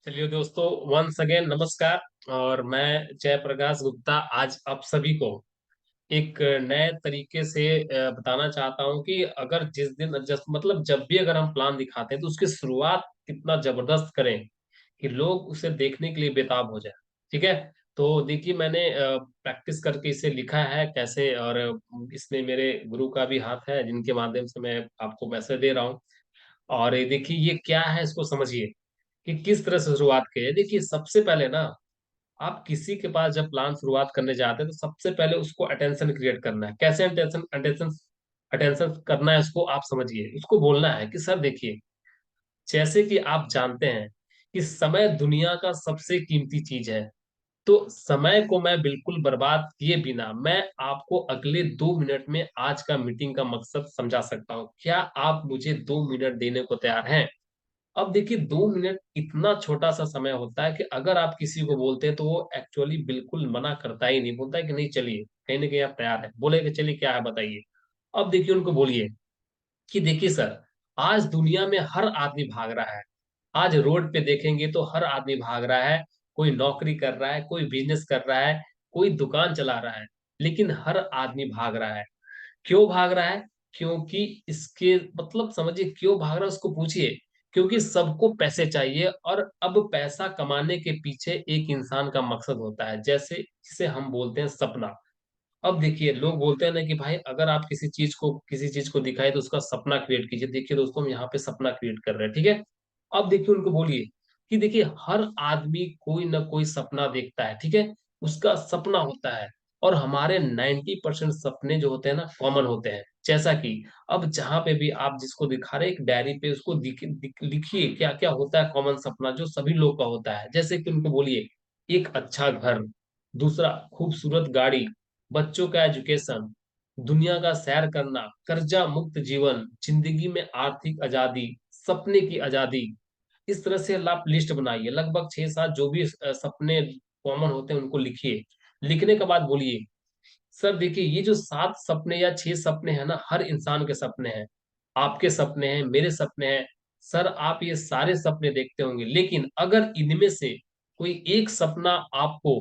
चलिए दोस्तों, once again नमस्कार। और मैं जयप्रकाश गुप्ता आज आप सभी को एक नए तरीके से बताना चाहता हूं कि अगर जिस दिन जस्ट मतलब जब भी अगर हम प्लान दिखाते हैं तो उसकी शुरुआत कितना जबरदस्त करें कि लोग उसे देखने के लिए बेताब हो जाए। ठीक है। तो देखिए, मैंने प्रैक्टिस करके इसे लिखा है कैसे, और इसमें मेरे गुरु का भी हाथ है जिनके माध्यम से मैं आपको मैसेज दे रहा हूँ। और ये देखिए, ये क्या है इसको समझिए कि किस तरह से शुरुआत की है। देखिए, सबसे पहले ना, आप किसी के पास जब प्लान शुरुआत करने जाते हैं तो सबसे पहले उसको अटेंशन क्रिएट करना है। कैसे अटेंशन अटेंशन अटेंशन करना है, उसको आप समझिए। उसको बोलना है कि सर देखिए, जैसे कि आप जानते हैं कि समय दुनिया का सबसे कीमती चीज है। तो समय को मैं बिल्कुल बर्बाद किए बिना मैं आपको अगले 2 मिनट में आज का मीटिंग का मकसद समझा सकता हूँ। क्या आप मुझे 2 मिनट देने को तैयार हैं? अब देखिए, 2 मिनट इतना छोटा सा समय होता है कि अगर आप किसी को बोलते हैं तो वो एक्चुअली बिल्कुल मना करता ही नहीं, बोलता है कि नहीं चलिए, कहीं ना कहीं आप तैयार है, बोले कि चलिए क्या है बताइए। अब देखिए, उनको बोलिए कि देखिए सर, आज दुनिया में हर आदमी भाग रहा है। आज रोड पे देखेंगे तो हर आदमी भाग रहा है। कोई नौकरी कर रहा है, कोई बिजनेस कर रहा है, कोई दुकान चला रहा है, लेकिन हर आदमी भाग रहा है। क्यों भाग रहा है? क्योंकि इसके मतलब समझिए क्यों भाग रहा है, उसको पूछिए। क्योंकि सबको पैसे चाहिए, और अब पैसा कमाने के पीछे एक इंसान का मकसद होता है, जैसे जिसे हम बोलते हैं सपना। अब देखिए, लोग बोलते हैं ना कि भाई अगर आप किसी चीज को दिखाए तो उसका सपना क्रिएट कीजिए। देखिए दोस्तों, हम यहाँ पे सपना क्रिएट कर रहे हैं। ठीक है। अब देखिए, उनको बोलिए कि देखिए, हर आदमी कोई ना कोई सपना देखता है। ठीक है। उसका सपना होता है। और हमारे 90% सपने जो होते हैं ना, कॉमन होते हैं। जैसा कि अब जहां पे भी आप जिसको दिखा रहे हैं, एक डायरी पे उसको लिखिए क्या क्या होता है कॉमन सपना जो सभी लोग का होता है। जैसे कि उनको बोलिए, एक अच्छा घर, दूसरा खूबसूरत गाड़ी, बच्चों का एजुकेशन, दुनिया का सैर करना, कर्जा मुक्त जीवन, जिंदगी में आर्थिक आजादी, सपने की आजादी। इस तरह से आप लिस्ट बनाइए, लगभग 6-7 जो भी सपने कॉमन होते हैं उनको लिखिए। लिखने के बाद बोलिए, सर देखिए, ये जो 7 सपने या 6 सपने हैं ना, हर इंसान के सपने हैं। आपके सपने हैं, मेरे सपने हैं। सर आप ये सारे सपने देखते होंगे, लेकिन अगर इनमें से कोई एक सपना आपको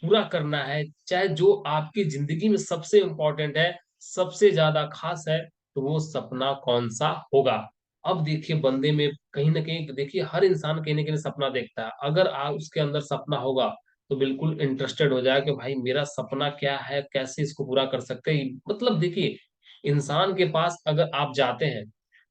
पूरा करना है, चाहे जो आपकी जिंदगी में सबसे इंपॉर्टेंट है, सबसे ज्यादा खास है, तो वो सपना कौन सा होगा? अब देखिए, बंदे में कहीं ना कहीं देखिए, हर इंसान कहीं ना कहीं सपना देखता है। अगर उसके अंदर सपना होगा तो बिल्कुल इंटरेस्टेड हो जाए कि भाई मेरा सपना क्या है, कैसे इसको पूरा कर सकते हैं। मतलब देखिए, इंसान के पास अगर आप जाते हैं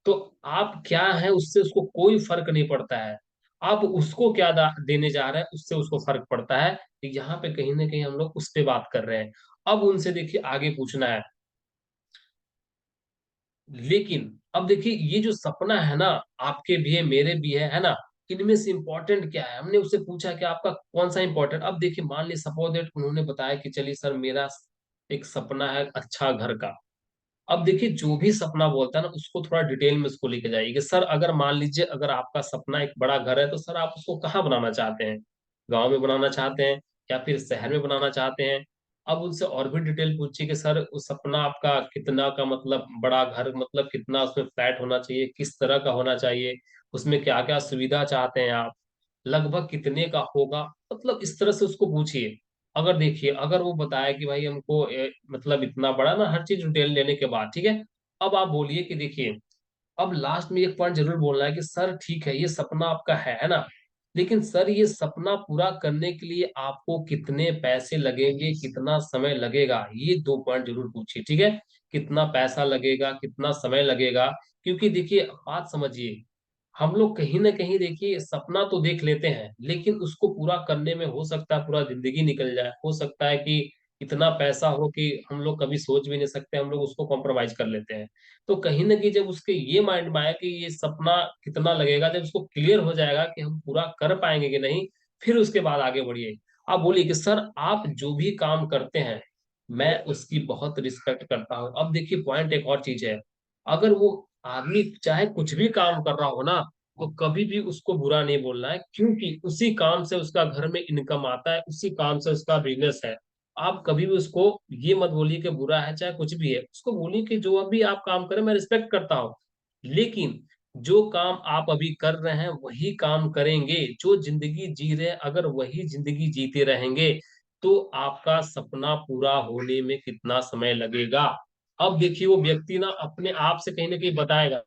तो आप क्या है उससे उसको कोई फर्क नहीं पड़ता है। आप उसको क्या देने जा रहे हैं उससे उसको फर्क पड़ता है। तो यहाँ पे कहीं ना कहीं हम लोग उस पे बात कर रहे हैं। अब उनसे देखिए आगे पूछना है, लेकिन अब देखिए, ये जो सपना है ना, आपके भी है मेरे भी है ना, इनमें से इंपॉर्टेंट क्या है? हमने उससे पूछा कि आपका कौन सा इंपॉर्टेंट। अब देखिए, मान ली सपोज दैट उन्होंने बताया कि चलिए सर, मेरा एक सपना है अच्छा घर का। अब देखिए, जो भी सपना बोलता है ना, उसको थोड़ा डिटेल में उसको लेके जाइए कि सर अगर मान लीजिए अगर आपका सपना एक बड़ा घर है तो सर आप उसको कहाँ बनाना चाहते हैं? गांव में बनाना चाहते हैं या फिर शहर में बनाना चाहते हैं? अब उनसे और भी डिटेल पूछिए कि सर उस सपना आपका कितना का, मतलब बड़ा घर मतलब कितना, उसमें फ्लैट होना चाहिए, किस तरह का होना चाहिए, उसमें क्या क्या सुविधा चाहते हैं आप, लगभग कितने का होगा। मतलब इस तरह से उसको पूछिए। अगर देखिए, अगर वो बताया कि भाई हमको मतलब इतना बड़ा ना, हर चीज डिटेल लेने के बाद ठीक है, अब आप बोलिए कि देखिए, अब लास्ट में एक पॉइंट जरूर बोलना है कि सर ठीक है, ये सपना आपका है ना, लेकिन सर ये सपना पूरा करने के लिए आपको कितने पैसे लगेंगे, कितना समय लगेगा, ये 2 पॉइंट जरूर पूछिए। ठीक है। कितना पैसा लगेगा, कितना समय लगेगा। क्योंकि देखिए, बात समझिए, हम लोग कहीं ना कहीं देखिए सपना तो देख लेते हैं, लेकिन उसको पूरा करने में हो सकता है पूरा जिंदगी निकल जाए, हो सकता है कि इतना पैसा हो कि हम लोग कभी सोच भी नहीं सकते, हम लोग उसको कॉम्प्रोमाइज कर लेते हैं। तो कहीं ना कहीं जब उसके ये माइंड में आया कि ये सपना कितना लगेगा, जब उसको क्लियर हो जाएगा कि हम पूरा कर पाएंगे कि नहीं, फिर उसके बाद आगे बढ़िए। आप बोलिए कि सर आप जो भी काम करते हैं मैं उसकी बहुत रिस्पेक्ट करता हूँ। अब देखिए, पॉइंट एक और चीज है, अगर वो आदमी चाहे कुछ भी काम कर रहा हो ना, तो कभी भी उसको बुरा नहीं बोलना है, क्योंकि उसी काम से उसका घर में इनकम आता है, उसी काम से उसका बिजनेस है। आप कभी भी उसको ये मत बोलिए कि बुरा है, चाहे कुछ भी है, उसको बोलिए कि जो अभी आप काम करें मैं रिस्पेक्ट करता हूँ, लेकिन जो काम आप अभी कर रहे हैं वही काम करेंगे, जो जिंदगी जी रहे हैं अगर वही जिंदगी जीते रहेंगे, तो आपका सपना पूरा होने में कितना समय लगेगा। अब देखिए वो व्यक्ति ना अपने आप से कहीं ना कहीं बताएगा।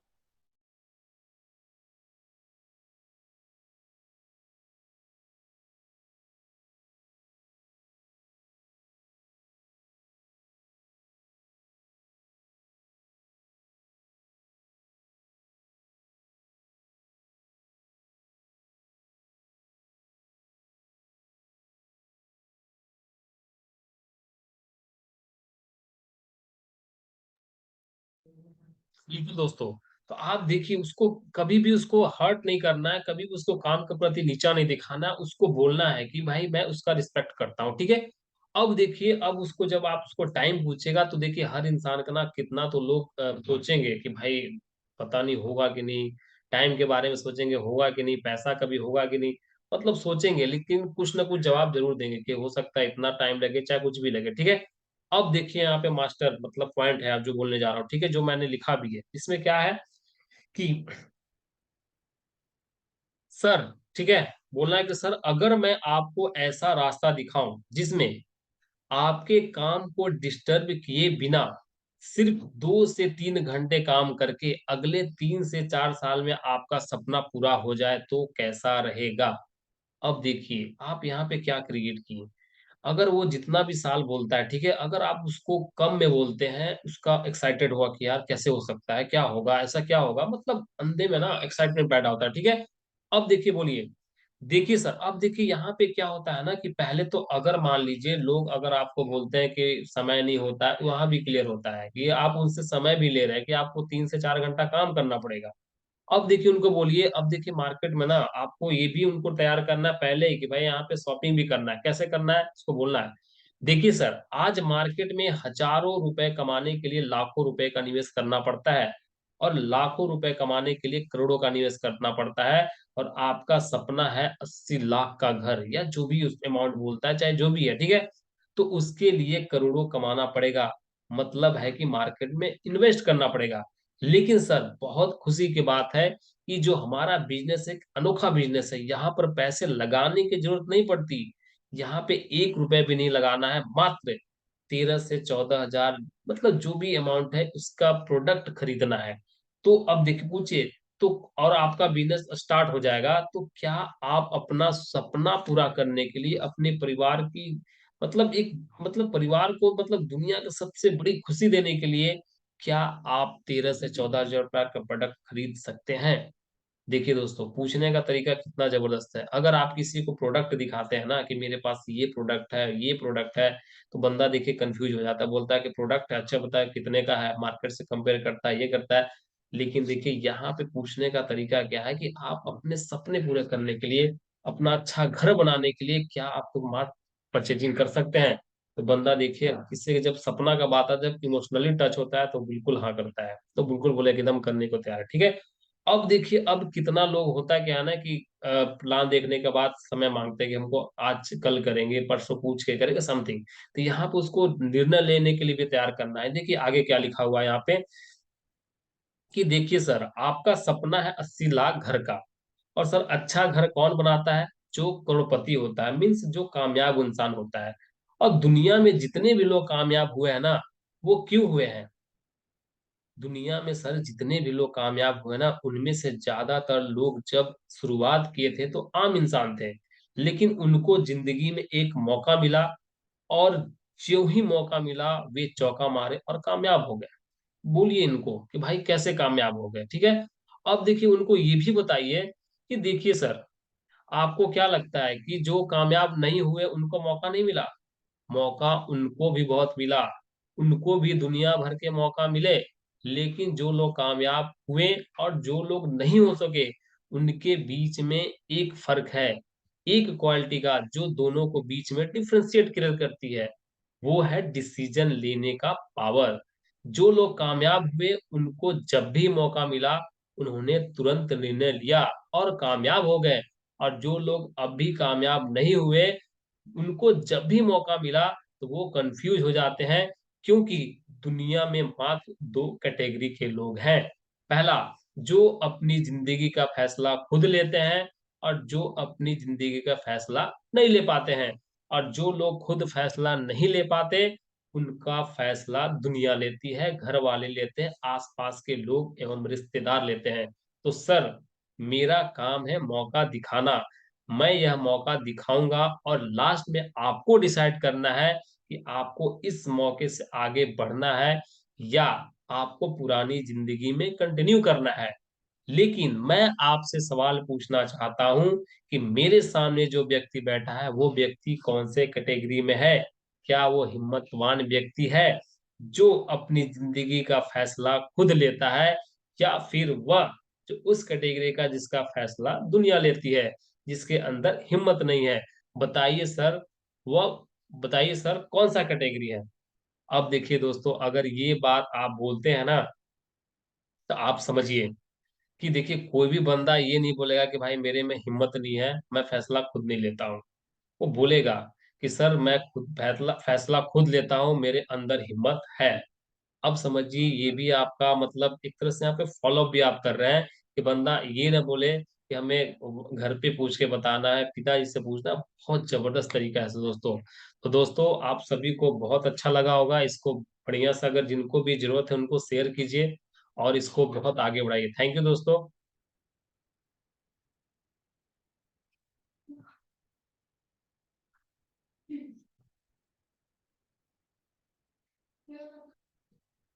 बिल्कुल दोस्तों। तो आप देखिए उसको कभी भी उसको हर्ट नहीं करना है, कभी भी उसको काम के प्रति नीचा नहीं दिखाना, उसको बोलना है कि भाई मैं उसका रिस्पेक्ट करता हूँ, ठीक है। अब देखिए अब उसको जब आप उसको टाइम पूछेगा तो देखिए हर इंसान का ना कितना तो लोग सोचेंगे कि भाई पता नहीं होगा कि नहीं, टाइम के बारे में सोचेंगे होगा कि नहीं, पैसा कभी होगा कि नहीं, मतलब सोचेंगे, लेकिन कुछ ना कुछ जवाब जरूर देंगे कि हो सकता है इतना टाइम लगे चाहे कुछ भी लगे, ठीक है। अब देखिए यहाँ पे मास्टर मतलब पॉइंट है, आप जो बोलने जा रहा हूँ, ठीक है, जो मैंने लिखा भी है इसमें क्या है कि सर, ठीक है, बोलना है कि सर अगर मैं आपको ऐसा रास्ता दिखाऊं जिसमें आपके काम को डिस्टर्ब किए बिना सिर्फ 2 से 3 घंटे काम करके अगले 3 से 4 साल में आपका सपना पूरा हो जाए तो कैसा रहेगा। अब देखिए आप यहाँ पे क्या क्रिएट किए। अगर वो जितना भी साल बोलता है, ठीक है, अगर आप उसको कम में बोलते हैं, उसका एक्साइटेड हुआ कि यार कैसे हो सकता है, क्या होगा, ऐसा क्या होगा, मतलब अंधे में ना एक्साइटमेंट पैदा होता है, ठीक है। अब देखिए बोलिए, देखिए सर, अब देखिए यहाँ पे क्या होता है ना कि पहले तो अगर मान लीजिए लोग अगर आपको बोलते हैं कि समय नहीं होता है, वहां भी क्लियर होता है कि आप उनसे समय भी ले रहे हैं कि आपको 3 से 4 घंटा काम करना पड़ेगा। अब देखिए उनको बोलिए, अब देखिए मार्केट में ना आपको ये भी उनको तैयार करना है पहले ही कि भाई यहाँ पे शॉपिंग भी करना है, कैसे करना है इसको बोलना है। देखिए सर आज मार्केट में हजारों रुपए कमाने के लिए लाखों रुपए का निवेश करना पड़ता है, और लाखों रुपए कमाने के लिए करोड़ों का निवेश करना पड़ता है। और आपका सपना है 80 लाख का घर या जो भी उस अमाउंट बोलता है, चाहे जो भी है, ठीक है। तो उसके लिए करोड़ों कमाना पड़ेगा, मतलब है कि मार्केट में इन्वेस्ट करना पड़ेगा। लेकिन सर बहुत खुशी की बात है कि जो हमारा बिजनेस एक अनोखा बिजनेस है, यहाँ पर पैसे लगाने की जरूरत नहीं पड़ती। यहाँ पे 1 रुपए भी नहीं लगाना है, मात्र 13 से 14 हजार, मतलब जो भी अमाउंट है उसका प्रोडक्ट खरीदना है। तो अब देखिए पूछिए, तो और आपका बिजनेस स्टार्ट हो जाएगा, तो क्या आप अपना सपना पूरा करने के लिए अपने परिवार की मतलब एक मतलब परिवार को मतलब दुनिया की सबसे बड़ी खुशी देने के लिए क्या आप 13 से 14 हजार रुपया का प्रोडक्ट खरीद सकते हैं। देखिए दोस्तों पूछने का तरीका कितना जबरदस्त है। अगर आप किसी को प्रोडक्ट दिखाते हैं ना कि मेरे पास ये प्रोडक्ट है, ये प्रोडक्ट है, तो बंदा देखिए कंफ्यूज हो जाता है, बोलता है कि प्रोडक्ट है, अच्छा बताए कितने का है, मार्केट से कंपेयर करता है, ये करता है। लेकिन देखिए यहाँ पे पूछने का तरीका क्या है कि आप अपने सपने पूरे करने के लिए, अपना अच्छा घर बनाने के लिए क्या आप मार्क परचेजिंग कर सकते हैं। तो बंदा देखिए किसी के जब सपना का बात आता है, जब इमोशनली टच होता है तो बिल्कुल हाँ करता है, तो बिल्कुल बोले कि एकदम करने को तैयार है, ठीक है। अब देखिए अब कितना लोग होता है क्या है ना कि प्लान देखने के बाद समय मांगते हैं कि हमको आज कल करेंगे, परसों पूछ के करेंगे समथिंग। तो यहाँ पे उसको निर्णय लेने के लिए भी तैयार करना है। देखिए आगे क्या लिखा हुआ है यहाँ पे कि देखिए सर आपका सपना है 80 लाख घर का, और सर अच्छा घर कौन बनाता है, जो करोड़पति होता है, मीन्स जो कामयाब इंसान होता है। और दुनिया में जितने भी लोग कामयाब हुए हैं ना, वो क्यों हुए हैं, दुनिया में सर जितने भी लोग कामयाब हुए ना, उनमें से ज्यादातर लोग जब शुरुआत किए थे तो आम इंसान थे, लेकिन उनको जिंदगी में एक मौका मिला, और जो ही मौका मिला वे चौका मारे और कामयाब हो गए। बोलिए इनको कि भाई कैसे कामयाब हो गए, ठीक है। अब देखिए उनको ये भी बताइए कि देखिए सर आपको क्या लगता है कि जो कामयाब नहीं हुए उनको मौका नहीं मिला, मौका उनको भी बहुत मिला, उनको भी दुनिया भर के मौका मिले। लेकिन जो लोग कामयाब हुए और जो लोग नहीं हो सके, उनके बीच में एक फर्क है, एक क्वालिटी का जो दोनों को बीच में डिफरेंशिएट क्रिएट करती है, वो है डिसीजन लेने का पावर। जो लोग कामयाब हुए उनको जब भी मौका मिला उन्होंने तुरंत निर्णय लिया और कामयाब हो गए, और जो लोग अब भी कामयाब नहीं हुए उनको जब भी मौका मिला तो वो कंफ्यूज हो जाते हैं, क्योंकि दुनिया में मात्र 2 कैटेगरी के लोग हैं। पहला, जो अपनी ज़िंदगी का फैसला खुद लेते हैं और जो अपनी ज़िंदगी का फैसला नहीं ले पाते हैं। और जो लोग खुद फैसला नहीं ले पाते, उनका फैसला दुनिया लेती है, घर वाले लेते हैं, आस-पास के लोग एवं रिश्तेदार लेते हैं। तो सर, मेरा काम है मौका दिखाना। मैं यह मौका दिखाऊँगा और लास्ट में आपको डिसाइड करना है कि आपको इस मौके से आगे बढ़ना है या आपको पुरानी ज़िंदगी में कंटिन्यू करना है। लेकिन मैं आपसे सवाल पूछना चाहता हूँ कि मेरे सामने जो व्यक्ति बैठा है, वो व्यक्ति कौन से कैटेगरी में है? क्या वो हिम्मतवान व्यक्ति है, जो अपनी ज़िंदगी का फैसला खुद लेता है या फिर वह जो उस कैटेगरी का जिसका फैसला दुनिया लेती है, जिसके अंदर हिम्मत नहीं है? बताइए सर, वह बताइए सर कौन-सा कैटेगरी है? अब देखिए दोस्तों, अगर ये बात आप बोलते हैं ना, तो आप समझिए कि देखिए कोई भी बंदा ये नहीं बोलेगा कि भाई मेरे में हिम्मत नहीं है, मैं फैसला खुद नहीं लेता हूँ। वो बोलेगा कि सर मैं खुद फैसला फैसला खुद लेता हूँ, मेरे अंदर हिम्मत है। अब समझिए ये भी आपका मतलब एक तरह से यहाँ पे फ़ॉलो-अप भी आप कर रहे हैं कि बंदा ये ना बोले कि हमें घर पे पूछ के बताना है, पिताजी से पूछना है। बहुत ज़बरदस्त तरीका है दोस्तों। तो दोस्तों आप सभी को बहुत अच्छा लगा होगा, इसको बढ़िया से अगर जिनको भी ज़रूरत है उनको शेयर कीजिए और इसको बहुत आगे बढ़ाइए। थैंक यू दोस्तों।